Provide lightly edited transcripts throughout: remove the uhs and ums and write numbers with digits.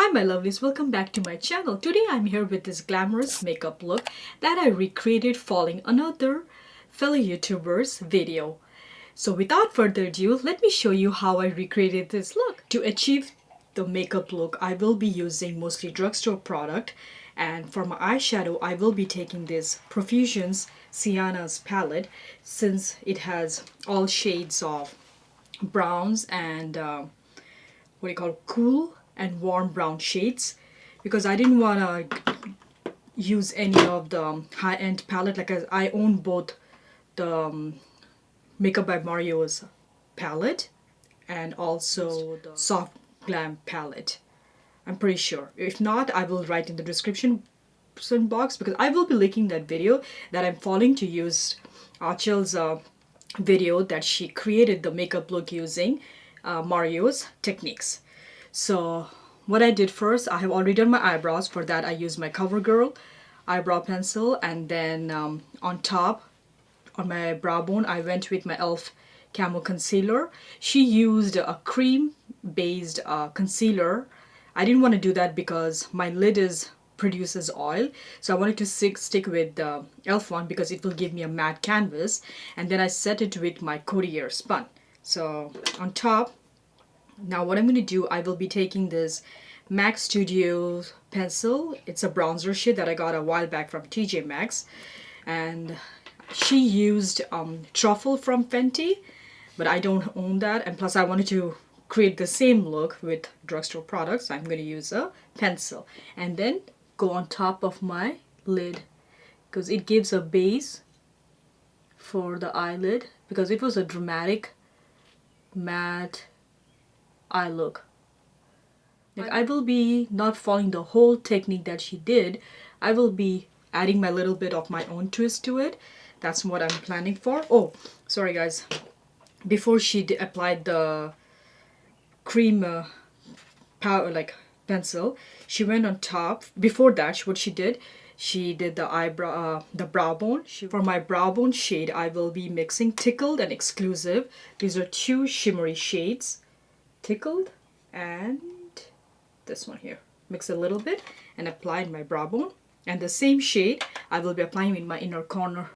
Hi my lovelies, welcome back to my channel. Today I'm here with this glamorous makeup look that I recreated following another fellow YouTuber's video. So without further ado, let me show you how I recreated this look. To achieve the makeup look, I will be using mostly drugstore product, and for my eyeshadow I will be taking this Profusion's Sienna's palette since it has all shades of browns and what do you call cool and warm brown shades, because I didn't want to use any of the high-end palette. Like I own both the Makeup by Mario's palette and also the Soft Glam palette. I'm pretty sure. If not, I will write in the description box, because I will be linking that video that I'm following to use Achel's video that she created the makeup look using Mario's techniques. So what I did first, I have already done my eyebrows. For that I used my CoverGirl eyebrow pencil, and then on top, on my brow bone, I went with my e.l.f. Camo Concealer. She used a cream based concealer. I didn't want to do that because my lid produces oil, so I wanted to stick with the e.l.f. one because it will give me a matte canvas, and then I set it with my Courier spun. So on top, now what I'm going to do, I will be taking this MAC Studio pencil. It's a bronzer shade that I got a while back from TJ Maxx, and she used Truffle from Fenty, but I don't own that, and plus I wanted to create the same look with drugstore products, so I'm going to use a pencil and then go on top of my lid because it gives a base for the eyelid, because it was a dramatic matte eye look. Like, I will be not following the whole technique that she did. I will be adding my little bit of my own twist to it. That's what I'm planning for. Oh, sorry guys. Before she applied the cream powder, like pencil, she went on top. Before that, what she did the eyebrow, the brow bone. For my brow bone shade, I will be mixing Tickled and Exclusive. These are two shimmery shades, Tickled and this one here. Mix a little bit and apply in my brow bone, and the same shade I will be applying in my inner corner.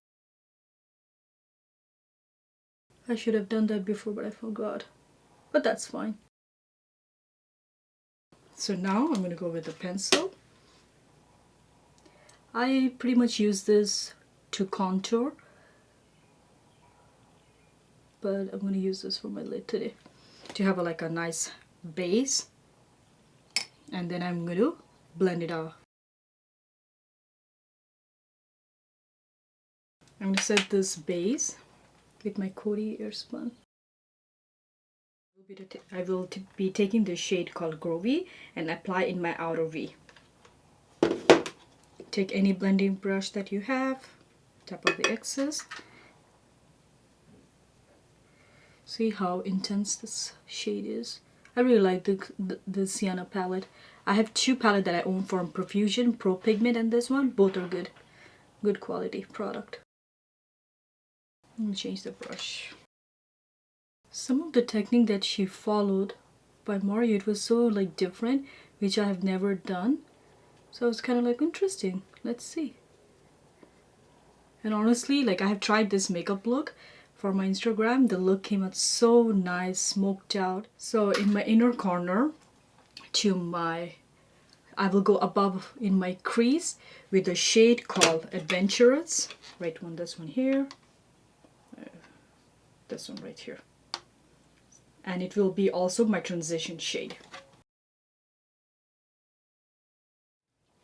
I should have done that before, but I forgot, but that's fine. So now I'm going to go with the pencil. I pretty much use this to contour, but I'm going to use this for my lid today to have like a nice base, and then I'm going to blend it out. I'm going to set this base with my Coty Spun. I will be taking this shade called Grovy and apply in my outer V. Take any blending brush that you have, tap off the excess. See how intense this shade is. I really like the Sienna palette. I have two palettes that I own from Profusion, Pro Pigment and this one. Both are good quality product. Let me change the brush. Some of the technique that she followed by Mario, it was so like different, which I have never done. So it's kind of like interesting. Let's see. And honestly, like, I have tried this makeup look for my Instagram. The look came out so nice, smoked out. So in my inner corner, I will go above in my crease with a shade called Adventurous. Right one, this one here. This one right here. And it will be also my transition shade.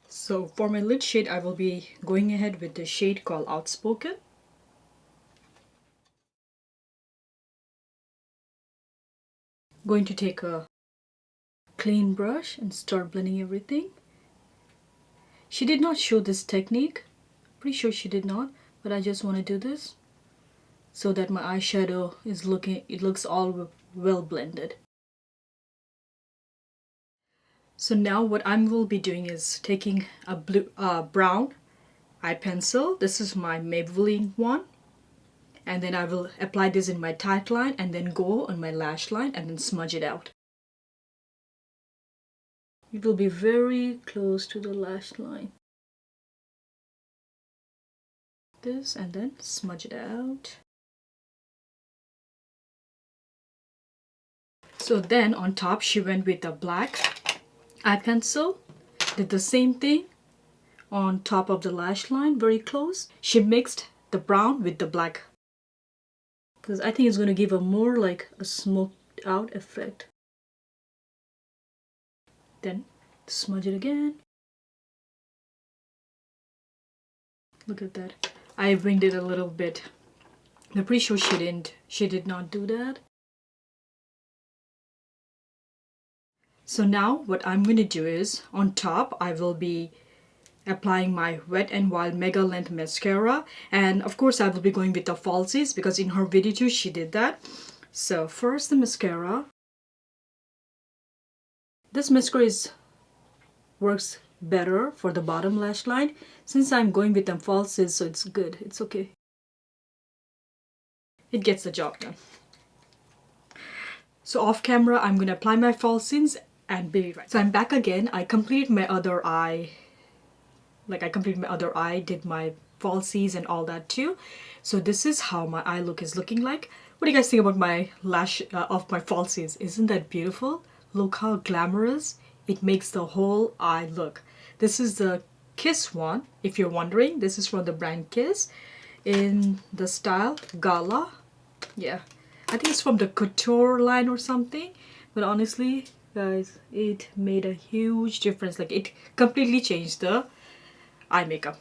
So for my lid shade, I will be going ahead with the shade called Outspoken. Going to take a clean brush and start blending everything. She did not show this technique. Pretty sure she did not, but I just want to do this so that my eyeshadow looks all well blended. So now what I will be doing is taking a brown eye pencil. This is my Maybelline one. And then I will apply this in my tight line and then go on my lash line and then smudge it out. It will be very close to the lash line. This, and then smudge it out. So then on top she went with a black eye pencil, did the same thing on top of the lash line, very close. She mixed the brown with the black because I think it's going to give a more like a smoked out effect. Then smudge it again. Look at that. I winged it a little bit. I'm pretty sure she did not do that. So now what I'm going to do is on top I will be applying my Wet n Wild Mega Length Mascara, and of course I will be going with the falsies because in her video too she did that. So first the mascara. This mascara works better for the bottom lash line since I'm going with them falsies, so it's good, it's okay. It gets the job done. So off camera I'm going to apply my falsies and be right. So I'm back again. I completed my other eye. Did my falsies and all that too. So this is how my eye look is looking like. What do you guys think about my lash of my falsies? Isn't that beautiful? Look how glamorous it makes the whole eye look. This is the Kiss one, if you're wondering. This is from the brand Kiss in the style Gala. Yeah, I think it's from the Couture line or something. But honestly, guys, it made a huge difference. Like, it completely changed the eye makeup.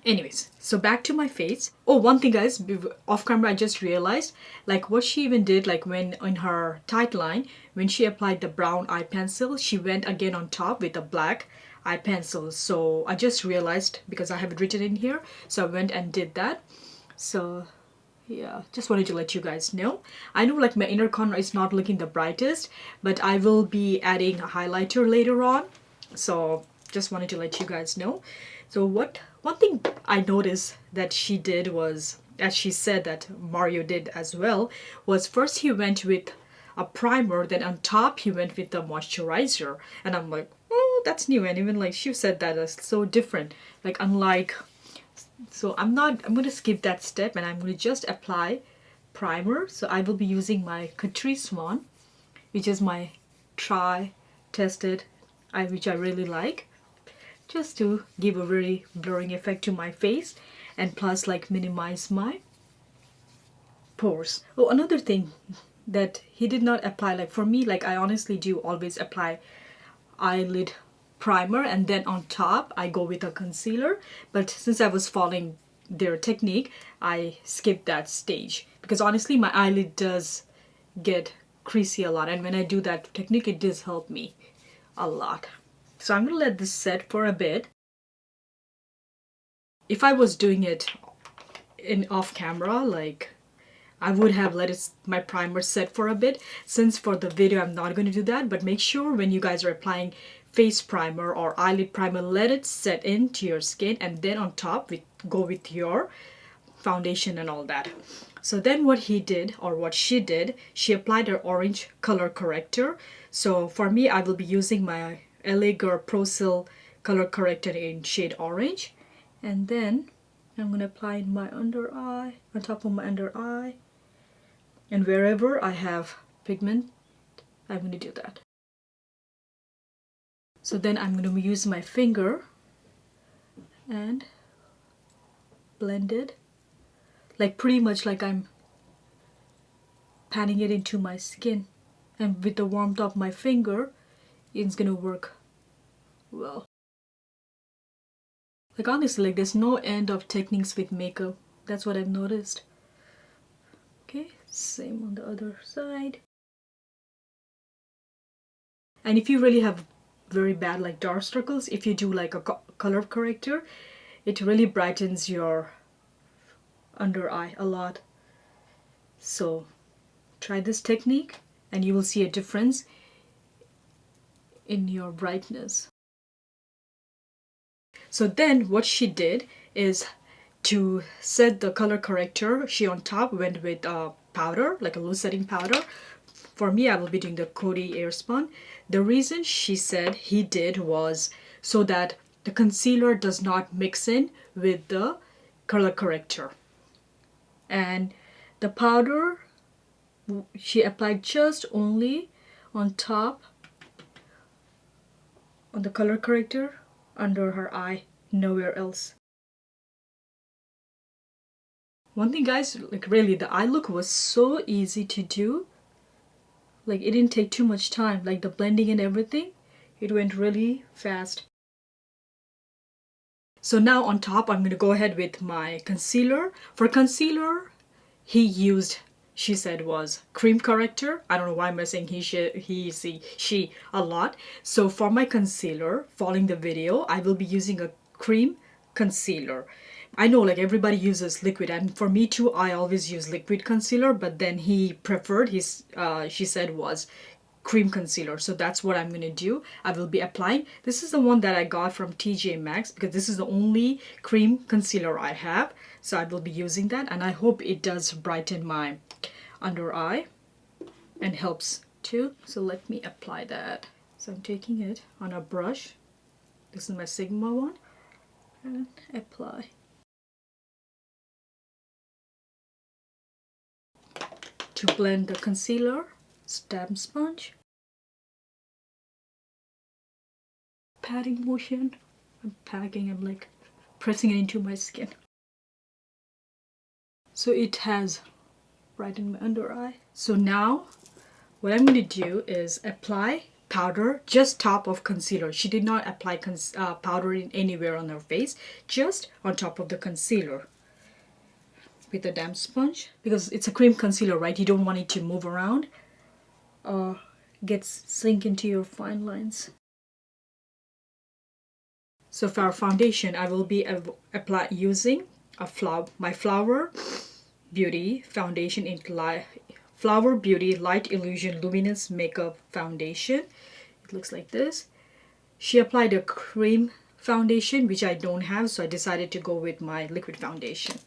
Anyways, so back to my face. Oh, one thing guys, off camera I just realized, like what she even did, like when in her tight line, when she applied the brown eye pencil, she went again on top with a black eye pencil. So I just realized because I have it written in here, so I went and did that. So yeah, just wanted to let you guys know. I know like my inner corner is not looking the brightest, but I will be adding a highlighter later on. So just wanted to let you guys know. So one thing I noticed that she did was, as she said that Mario did as well, was first he went with a primer, then on top he went with the moisturizer. And I'm like, oh, that's new. And even like she said that is so different. Like unlike, so I'm going to skip that step and I'm going to just apply primer. So I will be using my Catrice one, which is my tested eye, which I really like, just to give a very blurring effect to my face and plus like minimize my pores. Oh, another thing that he did not apply, like for me, like I honestly do always apply eyelid primer and then on top I go with a concealer, but since I was following their technique I skipped that stage because honestly my eyelid does get creasy a lot, and when I do that technique it does help me a lot. So I'm gonna let this set for a bit. If I was doing it in off camera, like I would have let my primer set for a bit. Since for the video I'm not going to do that, but make sure when you guys are applying face primer or eyelid primer, let it set into your skin and then on top go with your foundation and all that. So then what he did, or what she did, she applied her orange color corrector. So for me, I will be using my LA Girl Pro Sil color corrector in shade orange. And then I'm going to apply in my under eye, on top of my under eye. And wherever I have pigment, I'm going to do that. So then I'm going to use my finger and blend it. Like pretty much like I'm patting it into my skin. And with the warmth of my finger, it's going to work well. Like honestly, like there's no end of techniques with makeup. That's what I've noticed. Okay, same on the other side. And if you really have very bad like dark circles, if you do like a color corrector, it really brightens your under eye a lot. So try this technique and you will see a difference in your brightness. So then what she did is, to set the color corrector, she on top went with a powder, like a loose setting powder for me, I will be doing the Coty Airspun. The reason she said he did was so that the concealer does not mix in with the color corrector. And the powder, she applied just only on top, on the color corrector, under her eye, nowhere else. One thing, guys, like really, the eye look was so easy to do. Like it didn't take too much time, like the blending and everything, it went really fast. So now on top, I'm going to go ahead with my concealer. For concealer, he used, she said, was cream corrector. I don't know why I'm saying she a lot. So for my concealer, following the video, I will be using a cream concealer. I know like everybody uses liquid, and for me too, I always use liquid concealer, but then he preferred his, she said, was cream concealer. So that's what I'm going to do. I will be applying. This is the one that I got from TJ Maxx because this is the only cream concealer I have. So I will be using that, and I hope it does brighten my under eye and helps too. So let me apply that. So I'm taking it on a brush. This is my Sigma one, and apply. To blend the concealer, stamp sponge, patting motion. I'm packing, I'm like pressing it into my skin. So it has brightened my under eye. So now what I'm going to do is apply powder just top of concealer. She did not apply powder in anywhere on her face, just on top of the concealer with a damp sponge, because it's a cream concealer, right? You don't want it to move around or sink into your fine lines. So for our foundation, I will be using my Flower Beauty foundation in Flower Beauty Light Illusion Luminous Makeup Foundation. It looks like this. She applied a cream foundation, which I don't have, so I decided to go with my liquid foundation.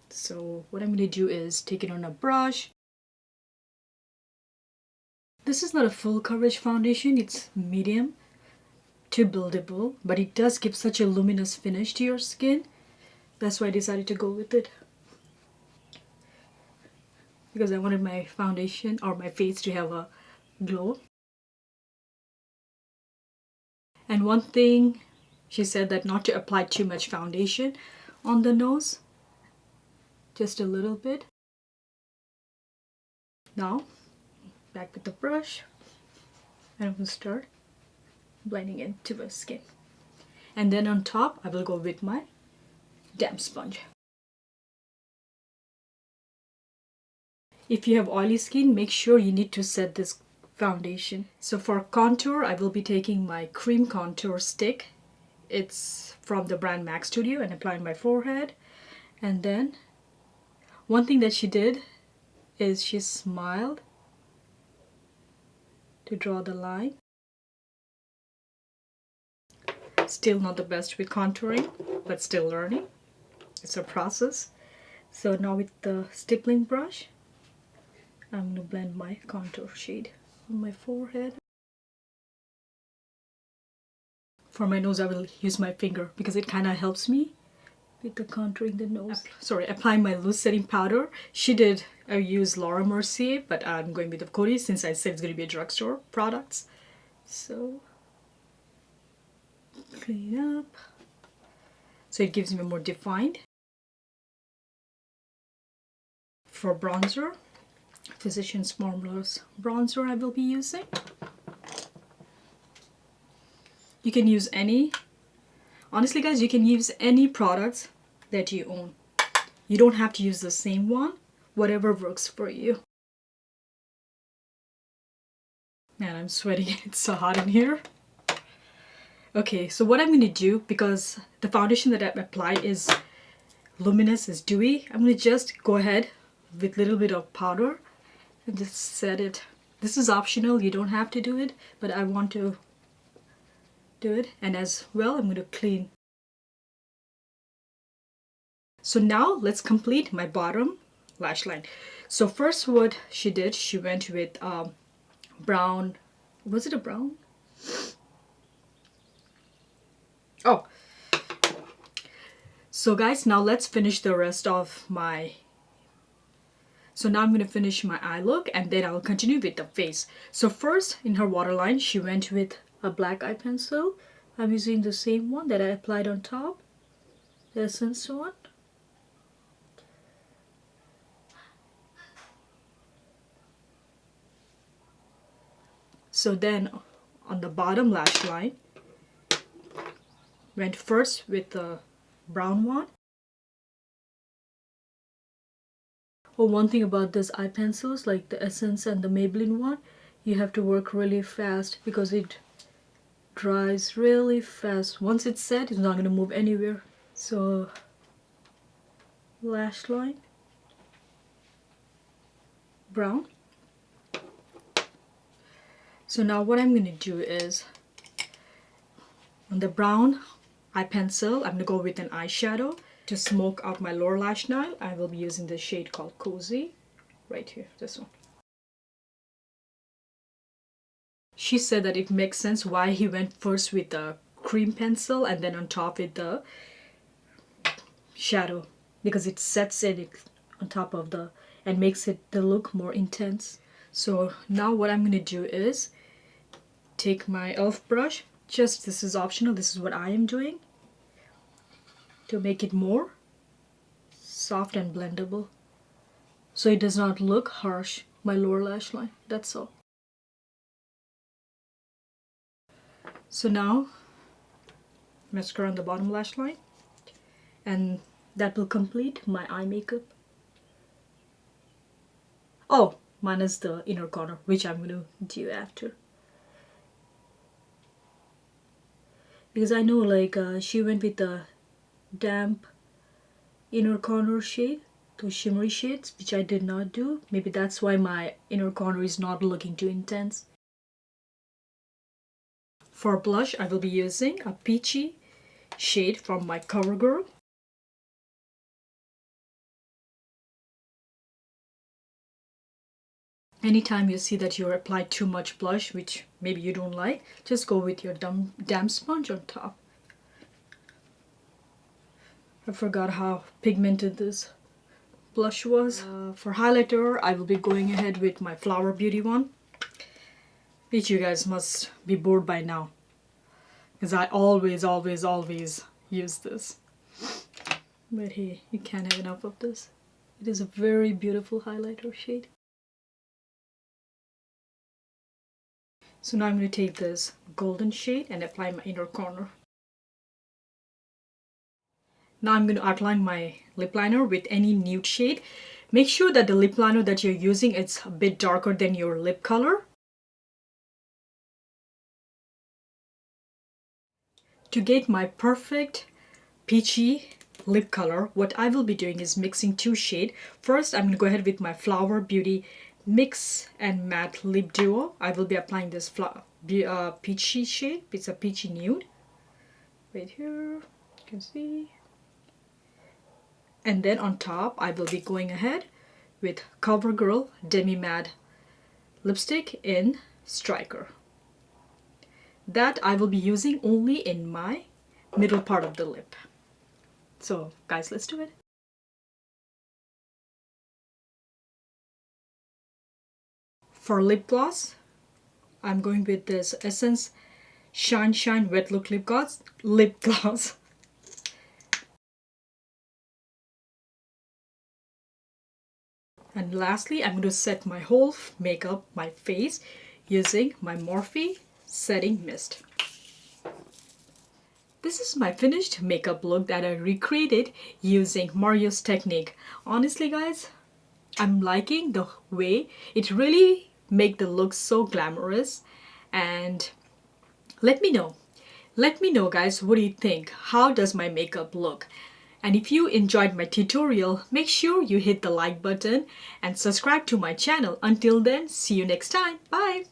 So what I'm going to do is take it on a brush. This is not a full coverage foundation, it's medium to buildable, but it does give such a luminous finish to your skin. That's why I decided to go with it, because I wanted my foundation or my face to have a glow. And one thing, she said that not to apply too much foundation on the nose, just a little bit. Now back with the brush, and I'm going to start blending into my skin. And then on top, I will go with my damp sponge. If you have oily skin, make sure you need to set this foundation. So for contour, I will be taking my cream contour stick. It's from the brand MAC Studio, and applying my forehead. And then one thing that she did is she smiled to draw the line. Still not the best with contouring, but still learning. It's a process. So now with the stippling brush, I'm going to blend my contour shade on my forehead. For my nose, I will use my finger because it kind of helps me with the contouring the nose. Applying my loose setting powder. She did use Laura Mercier, but I'm going with the Coty since I said it's going to be a drugstore products. So clean up. So it gives me more defined. For bronzer, Physicians Formula's bronzer I will be using. You can use any, honestly guys, you can use any products that you own. You don't have to use the same one, whatever works for you. Man, I'm sweating, it's so hot in here. Okay, so what I'm going to do, because the foundation that I've applied is luminous, is dewy, I'm going to just go ahead with a little bit of powder and just set it. This is optional, you don't have to do it, but I want to do it. And as well, I'm going to clean. So now let's complete my bottom lash line. So first what she did, she went with brown, was it a brown? Oh, so guys, now let's finish the rest of my, so now I'm going to finish my eye look and then I'll continue with the face. So first in her waterline, she went with a black eye pencil. I'm using the same one that I applied on top, the Essence one. So then on the bottom lash line, went first with the brown one. Oh, one thing about this eye pencils, like the Essence and the Maybelline one, you have to work really fast because it dries really fast. Once it's set, it's not going to move anywhere. So, lash line, brown. So now what I'm going to do is, on the brown eye pencil, I'm going to go with an eyeshadow. To smoke out my lower lash line, I will be using the shade called Cozy, right here, this one. She said that it makes sense why he went first with the cream pencil and then on top with the shadow, because it sets it on top of the, and makes it the look more intense. So now what I'm going to do is take my e.l.f. brush, just this is optional, this is what I am doing, to make it more soft and blendable so it does not look harsh, my lower lash line, that's all. So now mascara on the bottom lash line, and that will complete my eye makeup. Oh, minus the inner corner, which I'm going to do after, because I know like she went with the damp inner corner shade, those shimmery shades, which I did not do. Maybe that's why my inner corner is not looking too intense. For blush, I will be using a peachy shade from my CoverGirl. Anytime you see that you applied too much blush, which maybe you don't like, just go with your damp sponge on top. I forgot how pigmented this blush was. For highlighter, I will be going ahead with my Flower Beauty one, which you guys must be bored by now, because I always use this. But hey, you can't have enough of this. It is a very beautiful highlighter shade. So now I'm going to take this golden shade and apply my inner corner. Now I'm going to outline my lip liner with any nude shade. Make sure that the lip liner that you're using is a bit darker than your lip color. To get my perfect peachy lip color, what I will be doing is mixing two shades. First, I'm going to go ahead with my Flower Beauty Mix and Matte Lip Duo. I will be applying this peachy shade. It's a peachy nude. Right here, you can see. And then on top, I will be going ahead with CoverGirl Demi Matte Lipstick in Striker. That I will be using only in my middle part of the lip. So guys, let's do it. For lip gloss, I'm going with this Essence Shine Shine Wet Look Lip Gloss. And lastly, I'm going to set my whole makeup, my face, using my Morphe Setting Mist. This is my finished makeup look that I recreated using Mario's technique. Honestly guys, I'm liking the way it really make the look so glamorous. And let me know guys, what do you think? How does my makeup look? And if you enjoyed my tutorial, make sure you hit the like button and subscribe to my channel. Until then, see you next time. Bye!